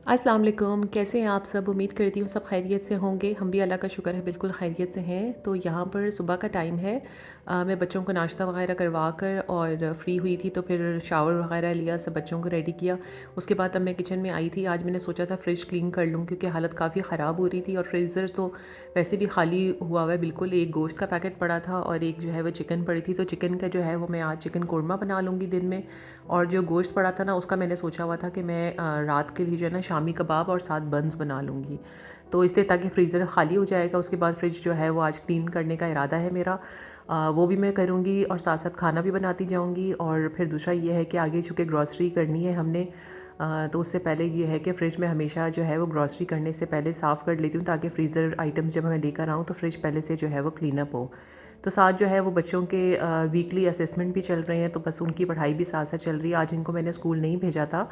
अस्सलाम वालेकुम, कैसे हैं आप सब? उम्मीद करती हूँ सब खैरियत से होंगे। हम भी अल्लाह का शुक्र है बिल्कुल खैरियत से हैं। तो यहाँ पर सुबह का टाइम है। मैं बच्चों को नाश्ता वगैरह करवा कर और फ्री हुई थी, तो फिर शावर वगैरह लिया, सब बच्चों को रेडी किया। उसके बाद अब मैं किचन में आई थी। आज मैंने सोचा था फ्रिज क्लीन कर लूँ क्योंकि हालत काफ़ी ख़राब हो रही थी और फ्रीज़र तो वैसे भी खाली हुआ हुआ है बिल्कुल। एक गोश्त का पैकेट पड़ा था और एक जो है वो चिकन पड़ी थी। तो चिकन का जो है वो मैं आज चिकन कोरमा बना लूँगी दिन में। और जो गोश्त पड़ा था ना, उसका मैंने सोचा हुआ था कि मैं रात के लिए जो है ना शामी कबाब और साथ बन्स बना लूँगी। तो इसलिए ताकि फ्रीज़र खाली हो जाएगा, उसके बाद फ्रिज जो है वो आज क्लीन करने का इरादा है मेरा। वो भी मैं करूँगी और साथ साथ खाना भी बनाती जाऊँगी। और फिर दूसरा ये है कि आगे चूँकि ग्रॉसरी करनी है हमने, तो उससे पहले ये है कि फ़्रिज में हमेशा जो है वो ग्रॉसरी करने से पहले साफ़ कर लेती हूँ, ताकि फ्रीज़र आइटम्स जब मैं लेकर आऊँ तो फ्रिज पहले से जो है वो क्लीन अप हो। तो साथ जो है वो बच्चों के वीकली असेसमेंट भी चल रहे हैं, तो बस उनकी पढ़ाई भी साथ साथ चल रही है। आज इनको मैंने स्कूल नहीं भेजा था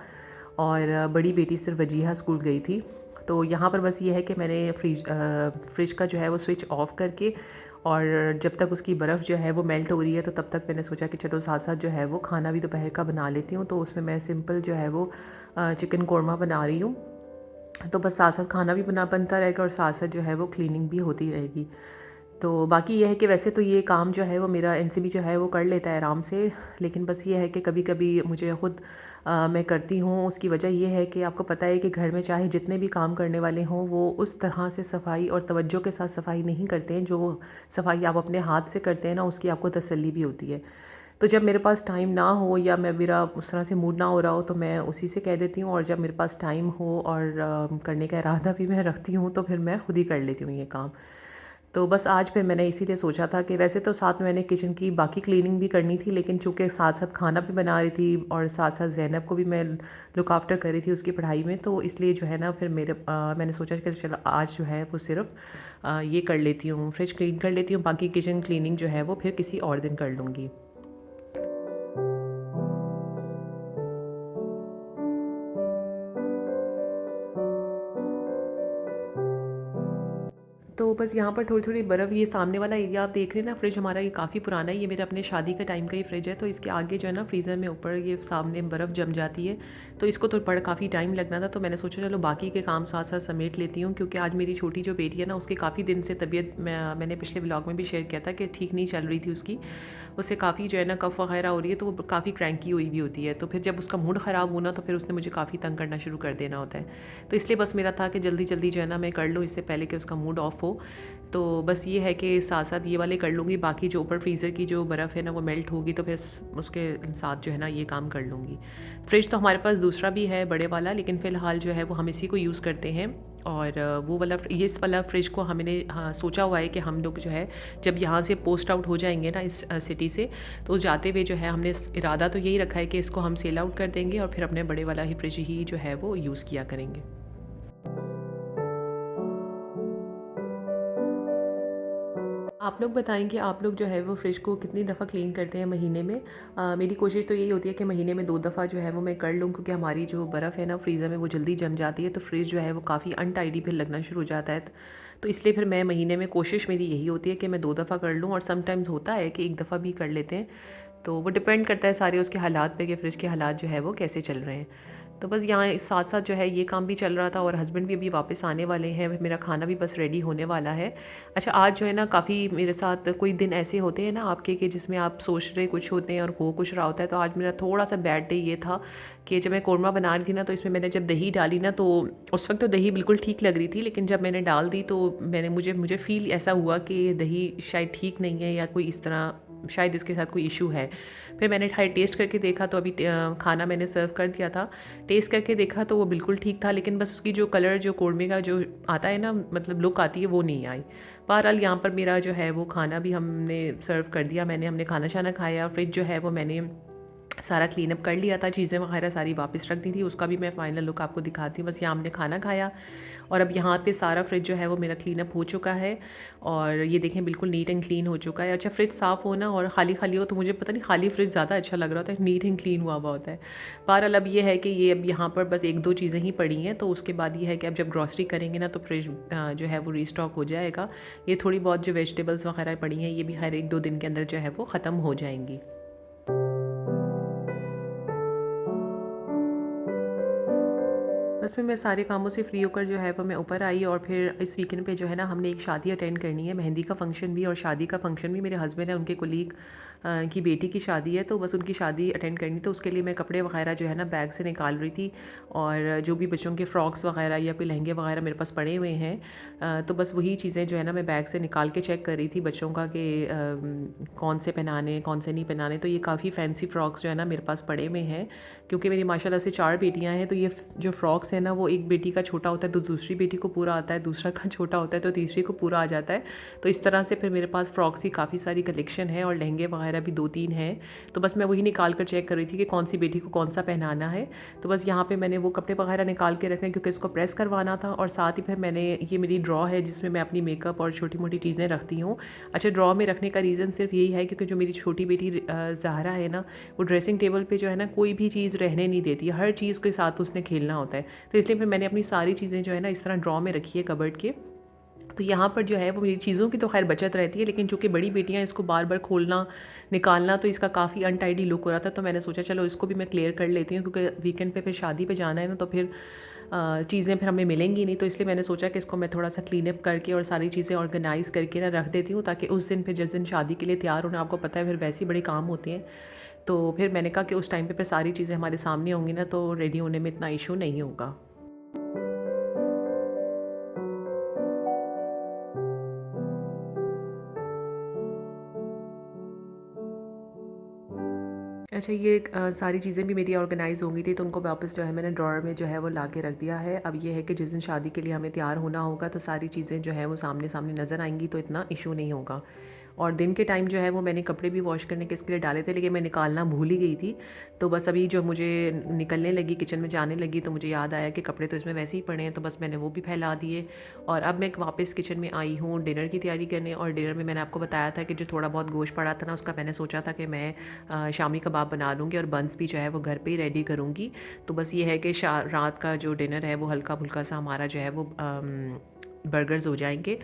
और बड़ी बेटी सिर्फ वजीहा स्कूल गई थी। तो यहाँ पर बस ये है कि मैंने फ्रिज का जो है वो स्विच ऑफ़ करके, और जब तक उसकी बर्फ़ जो है वो मेल्ट हो रही है, तो तब तक मैंने सोचा कि चलो साथ साथ जो है वो खाना भी दोपहर का बना लेती हूँ। तो उसमें मैं सिंपल जो है वो चिकन कोरमा बना रही हूँ। तो बस साथ साथ खाना भी बनता रहेगा और साथ साथ जो है वो क्लीनिंग भी होती रहेगी। तो बाकी ये है कि वैसे तो ये काम जो है वो मेरा एनसीबी जो है वो कर लेता है आराम से। लेकिन बस ये है कि कभी-कभी मुझे खुद मैं करती हूँ। उसकी वजह ये है कि आपको पता है कि घर में चाहे जितने भी काम करने वाले हों, वो उस तरह से सफाई और तवज्जो के साथ सफाई नहीं करते हैं। जो सफाई आप अपने हाथ से करते हैं ना, उसकी आपको तसल्ली भी होती है। तो जब मेरे पास टाइम ना हो या मेरा उस तरह से मूड ना हो रहा हो, तो मैं उसी से कह देती हूँ। और जब मेरे पास टाइम हो और करने का इरादा भी मैं रखती हूँ, तो फिर मैं खुद ही कर लेती हूँ ये काम। तो बस आज फिर मैंने इसीलिए सोचा था कि वैसे तो साथ में मैंने किचन की बाकी क्लीनिंग भी करनी थी, लेकिन चूँकि साथ-साथ खाना भी बना रही थी और साथ-साथ ज़ैनब को भी मैं लुक आफ्टर कर रही थी उसकी पढ़ाई में, तो इसलिए जो है ना फिर मैंने सोचा कि चलो आज जो है वो सिर्फ़ ये कर लेती हूँ, फ्रिज क्लीन कर लेती हूँ, बाकी किचन क्लीनिंग जो है वो फिर किसी और दिन कर लूँगी। तो बस यहाँ पर थोड़ी-थोड़ी बर्फ़, ये सामने वाला एरिया आप देख रहे हैं ना, फ्रिज हमारा ये काफ़ी पुराना है। ये मेरे अपने शादी के टाइम का ही फ्रिज है, तो इसके आगे जो है ना फ्रीज़र में ऊपर ये सामने बर्फ़ जम जाती है। तो इसको तो बड़ा काफ़ी टाइम लगना था, तो मैंने सोचा चलो बाकी के काम साथ-साथ समेट लेती हूँ, क्योंकि आज मेरी छोटी जो बेटी है ना, उसकी काफ़ी दिन से तबीयत, मैंने पिछले व्लॉग में भी शेयर किया था कि ठीक नहीं चल रही थी उसकी। उससे काफ़ी जो है ना कफ़ वग़ैरह हो रही है, तो वो काफ़ी क्रैंकी हुई भी होती है। तो फिर जब उसका मूड ख़राब हो ना, तो फिर उसने मुझे काफ़ी तंग करना शुरू कर देना होता है। तो इसलिए बस मेरा था कि जल्दी-जल्दी जो है ना मैं कर लूँ इससे पहले कि उसका मूड ऑफ़ हो। तो बस ये है कि साथ-साथ ये वाले कर लूँगी, बाकी जो ऊपर फ्रीज़र की जो बर्फ़ है ना वो मेल्ट होगी, तो फिर उसके साथ जो है ना ये काम कर लूँगी। फ्रिज तो हमारे पास दूसरा भी है बड़े वाला, लेकिन फ़िलहाल जो है वो हम इसी को यूज़ करते हैं। और वो वाला ये इस वाला फ्रिज को हमने सोचा हुआ है कि हम लोग जो है जब यहाँ से पोस्ट आउट हो जाएँगे ना इस सिटी से, तो जाते हुए जो है हमने इरादा तो यही रखा है कि इसको हम सेल आउट कर देंगे और फिर अपने बड़े वाला ही फ्रिज ही जो है वो यूज़ किया करेंगे। आप लोग बताएँ कि आप लोग जो है वो फ्रिज को कितनी दफ़ा क्लीन करते हैं महीने में? मेरी कोशिश तो यही होती है कि महीने में 2 दफ़ा जो है वो मैं कर लूँ, क्योंकि हमारी जो बर्फ़ है ना फ्रीज़र में वो जल्दी जम जाती है, तो फ्रिज जो है वो काफ़ी अनटाइडी फिर लगना शुरू हो जाता है। तो इसलिए फिर मैं महीने में कोशिश मेरी यही होती है कि मैं 2 दफ़ा कर लूँ, और समटाइम्स होता है कि 1 दफ़ा भी कर लेते हैं। तो वो डिपेंड करता है सारे उसके हालात पे कि फ्रिज के हालात जो है वो कैसे चल रहे हैं। तो बस यहाँ इस साथ-साथ जो है ये काम भी चल रहा था, और हस्बैंड भी अभी वापस आने वाले हैं, मेरा खाना भी बस रेडी होने वाला है। अच्छा, आज जो है ना काफ़ी मेरे साथ कोई दिन ऐसे होते हैं ना आपके कि जिसमें आप सोच रहे कुछ होते हैं और हो कुछ रहा होता है। तो आज मेरा थोड़ा-सा बैड डे ये था कि जब मैं कोरमा बना रही थी ना, तो इसमें मैंने जब दही डाली ना, तो उस वक़्त तो दही बिल्कुल ठीक लग रही थी, लेकिन जब मैंने डाल दी तो मैंने मुझे मुझे फ़ील ऐसा हुआ कि ये दही शायद ठीक नहीं है, या कोई इस तरह शायद इसके साथ कोई इश्यू है। फिर मैंने टेस्ट करके देखा, तो अभी खाना मैंने सर्व कर दिया था। टेस्ट करके देखा तो वो बिल्कुल ठीक था, लेकिन बस उसकी जो कलर, जो कौरमे का जो आता है ना, मतलब लुक आती है, वो नहीं आई। बहरहाल यहाँ पर मेरा जो है वो खाना भी हमने सर्व कर दिया, हमने खाना-शाना खाया। फ्रिज जो है वो मैंने सारा क्लीन अप कर लिया था, चीज़ें वगैरह सारी वापस रख दी थी, उसका भी मैं फाइनल लुक आपको दिखाती हूँ। बस यहाँ हमने खाना खाया और अब यहाँ पे सारा फ्रिज जो है वो मेरा क्लीन अप हो चुका है, और ये देखें बिल्कुल नीट एंड क्लीन हो चुका है। अच्छा, फ्रिज साफ़ हो ना और खाली-खाली हो, तो मुझे पता नहीं, खाली फ्रिज ज़्यादा अच्छा लग रहा होता है, नीट एंड क्लीन हुआ होता है। बहरहाल अब ये है कि ये अब यहाँ पर बस 1-2 चीज़ें ही पड़ी हैं, तो उसके बाद ये है कि अब जब ग्रॉसरी करेंगे ना, तो फ्रिज जो है वो रीस्टॉक हो जाएगा। ये थोड़ी बहुत जो वेजिटेबल्स वगैरह पड़ी हैं, ये भी खैर 1-2 दिन के अंदर जो है वो ख़त्म हो जाएँगी। बस फिर मैं सारे कामों से फ्री होकर जो है वो मैं ऊपर आई और फिर इस वीकेंड पे जो है ना हमने एक शादी अटेंड करनी है, मेहंदी का फ़ंक्शन भी और शादी का फ़ंक्शन भी। मेरे हस्बैंड है उनके कोलीग की बेटी की शादी है, तो बस उनकी शादी अटेंड करनी, तो उसके लिए मैं कपड़े वगैरह जो है ना बैग से निकाल रही थी। और जो भी बच्चों के फ़्रॉक्स वगैरह या कोई लहंगे वगैरह मेरे पास पड़े हुए हैं, तो बस वही चीज़ें जो है ना मैं बैग से निकाल के चेक कर रही थी बच्चों का कि कौन से पहनाने कौन से नहीं पहनाने। तो ये काफ़ी फैंसी फ़्रॉक्स जो है ना मेरे पास पड़े हुए हैं, क्योंकि मेरी माशाल्लाह से 4 बेटियां हैं। तो ये जो फ़्रॉक्स हैं ना वो एक बेटी का छोटा होता है तो दूसरी बेटी को पूरा आता है, दूसरा का छोटा होता है तो तीसरी को पूरा आ जाता है। तो इस तरह से फिर मेरे पास फ़्रॉक्स की काफ़ी सारी कलेक्शन है और लहंगे वगैरह भी 2-3 हैं। तो बस मैं वही निकाल कर चेक कर रही थी कि कौन सी बेटी को कौन सा पहनाना है। तो बस यहाँ पे मैंने वो कपड़े वगैरह निकाल के रखने, क्योंकि इसको प्रेस करवाना था। और साथ ही फिर मैंने ये मेरी ड्रॉ है जिसमें मैं अपनी मेकअप और छोटी मोटी चीज़ें रखती हूँ। अच्छा, ड्रॉ में रखने का रीज़न सिर्फ यही है क्योंकि जो मेरी छोटी बेटी ज़हरा है ना, वो ड्रेसिंग टेबल पे जो है ना कोई भी चीज़ रहने नहीं देती, हर चीज़ के साथ उसने खेलना होता है। तो इसलिए फिर मैंने अपनी सारी चीज़ें जो है ना इस तरह ड्रॉ में रखी है कबर्ड के। तो यहाँ पर जो है वो मेरी चीज़ों की तो खैर बचत रहती है, लेकिन चूँकि बड़ी बेटियाँ इसको बार बार खोलना निकालना तो इसका काफ़ी अनटाइडी लुक हो रहा था। तो मैंने सोचा चलो इसको भी मैं क्लियर कर लेती हूँ, क्योंकि वीकेंड पे फिर शादी पे जाना है ना, तो फिर चीज़ें फिर हमें मिलेंगी नहीं। तो इसलिए मैंने सोचा कि इसको मैं थोड़ा सा क्लीन अप करके और सारी चीज़ें ऑर्गेनाइज़ करके ना रख देती हूँ, ताकि उस दिन फिर जिस दिन शादी के लिए तैयार होना, आपको पता है फिर वैसे ही बड़े काम होते हैं। तो फिर मैंने कहा कि उस टाइम पे फिर सारी चीज़ें हमारे सामने होंगी ना, तो रेडी होने में इतना इशू नहीं होगा। अच्छा, ये सारी चीज़ें भी मेरी ऑर्गेनाइज़ हो गई थी, तो उनको वापस जो है मैंने ड्रॉअर में जो है वो ला के रख दिया है। अब ये है कि जिस दिन शादी के लिए हमें तैयार होना होगा तो सारी चीज़ें जो है वो सामने सामने नज़र आएंगी, तो इतना इशू नहीं होगा। और दिन के टाइम जो है वो मैंने कपड़े भी वॉश करने के इसके लिए डाले थे, लेकिन मैं निकालना भूल ही गई थी। तो बस अभी जो मुझे निकलने लगी, किचन में जाने लगी, तो मुझे याद आया कि कपड़े तो इसमें वैसे ही पड़े हैं, तो बस मैंने वो भी फैला दिए। और अब मैं वापस किचन में आई हूँ डिनर की तैयारी करने। और डिनर में मैंने आपको बताया था कि जो थोड़ा बहुत गोश्त पड़ा था ना, उसका मैंने सोचा था कि मैं शामी कबाब बना लूँगी और बंस भी जो है वो घर पे ही रेडी करूँगी। तो बस ये है कि रात का जो डिनर है वो हल्का फुल्का सा हमारा जो है वो बर्गर्स हो जाएंगे।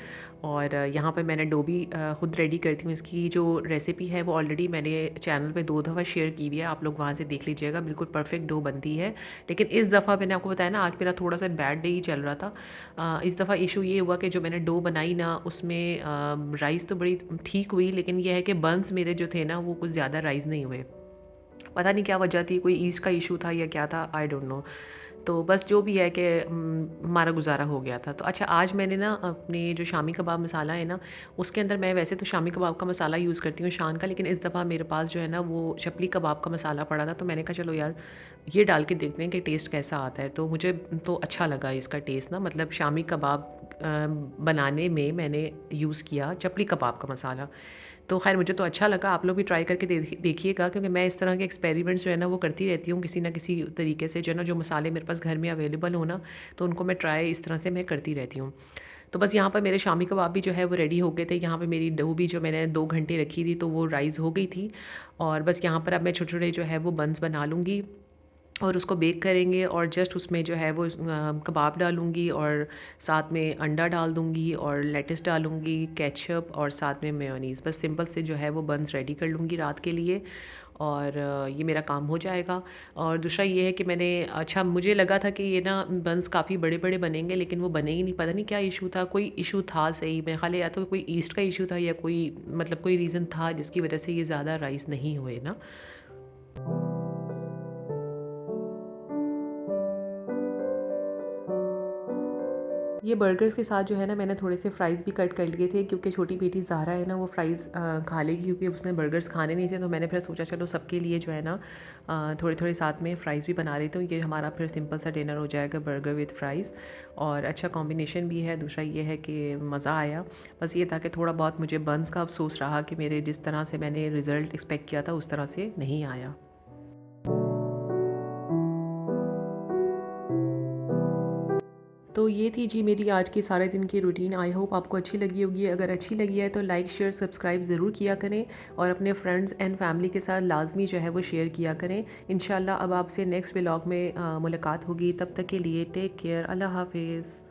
और यहाँ पे मैंने डो भी ख़ुद रेडी करती हूँ। इसकी जो रेसिपी है वो ऑलरेडी मैंने चैनल पे 2 दफ़ा शेयर की हुई है, आप लोग वहाँ से देख लीजिएगा, बिल्कुल परफेक्ट डो बनती है। लेकिन इस दफ़ा मैंने आपको बताया ना, आज मेरा थोड़ा सा बैड डे ही चल रहा था। इस दफ़ा इशू ये हुआ कि जो मैंने डो बनाई ना, उसमें राइस तो बड़ी ठीक हुई, लेकिन यह है कि बंस मेरे जो थे ना वो कुछ ज़्यादा राइस नहीं हुए। पता नहीं क्या वजह थी, कोई ईस्ट का इशू था या क्या था, आई डोंट नो। तो बस जो भी है कि हमारा गुज़ारा हो गया था। तो अच्छा, आज मैंने ना अपने जो शामी कबाब मसाला है ना, उसके अंदर मैं वैसे तो शामी कबाब का मसाला यूज़ करती हूँ शान का, लेकिन इस दफ़ा मेरे पास जो है ना वो चपली कबाब का मसाला पड़ा था। तो मैंने कहा चलो यार ये डाल के देखते हैं कि टेस्ट कैसा आता है। तो मुझे तो अच्छा लगा इसका टेस्ट ना, मतलब शामी कबाब बनाने में मैंने यूज़ किया चपली कबाब का मसाला। तो ख़ैर मुझे तो अच्छा लगा, आप लोग भी ट्राई करके देखिएगा, क्योंकि मैं इस तरह के एक्सपेरिमेंट्स जो है ना वो करती रहती हूँ किसी ना किसी तरीके से, जो है ना जो मसाले मेरे पास घर में अवेलेबल हो ना, तो उनको मैं ट्राई इस तरह से मैं करती रहती हूँ। तो बस यहाँ पर मेरे शामी कबाब भी जो है वो रेडी हो गए थे। यहाँ पे मेरी डो भी जो मैंने 2 घंटे रखी थी तो वो राइज़ हो गई थी। और बस यहाँ पर अब मैं छोटे-छोटे जो है वो बन्स बना लूँगी और उसको बेक करेंगे। और जस्ट उसमें जो है वो कबाब डालूँगी और साथ में अंडा डाल दूँगी और लेट्स डालूँगी, केचप और साथ में मेयोनीज़। बस सिंपल से जो है वो बन्स रेडी कर लूँगी रात के लिए, और ये मेरा काम हो जाएगा। और दूसरा ये है कि मैंने, अच्छा मुझे लगा था कि ये ना बन्स काफ़ी बड़े-बड़े बनेंगे, लेकिन वो बने ही नहीं, पता नहीं क्या इशू था, कोई इशू था सही, मेरे ख़्याल है या तो कोई ईस्ट का इशू था या कोई मतलब कोई रीज़न था जिसकी वजह से ये ज़्यादा राइस नहीं हुए ना। ये बर्गर्स के साथ जो है ना मैंने थोड़े से फ़्राइज़ भी कट कर लिए थे, क्योंकि छोटी बेटी ज़ाहरा है ना वो फ़्राइज़ खा लेगी, क्योंकि उसने बर्गर्स खाने नहीं थे। तो मैंने फिर सोचा चलो सबके लिए जो है ना थोड़े-थोड़े साथ में फ़्राइज़ भी बना लेती हूँ। ये हमारा फिर सिंपल सा डिनर हो जाएगा, बर्गर विद फ़्राइज़। और अच्छा कॉम्बिनेशन भी है। दूसरा ये है कि मज़ा आया। बस ये था कि थोड़ा बहुत मुझे बन्स का अफ़सोस रहा कि मेरे जिस तरह से मैंने रिज़ल्ट एक्सपेक्ट किया था उस तरह से नहीं आया। तो ये थी जी मेरी आज की सारे दिन की रूटीन। आई होप आपको अच्छी लगी होगी। अगर अच्छी लगी है तो लाइक शेयर सब्सक्राइब ज़रूर किया करें, और अपने फ्रेंड्स एंड फैमिली के साथ लाजमी जो है वो शेयर किया करें। इंशाल्लाह अब आपसे नेक्स्ट व्लॉग में मुलाकात होगी। तब तक के लिए टेक केयर, अल्लाह हाफिज़।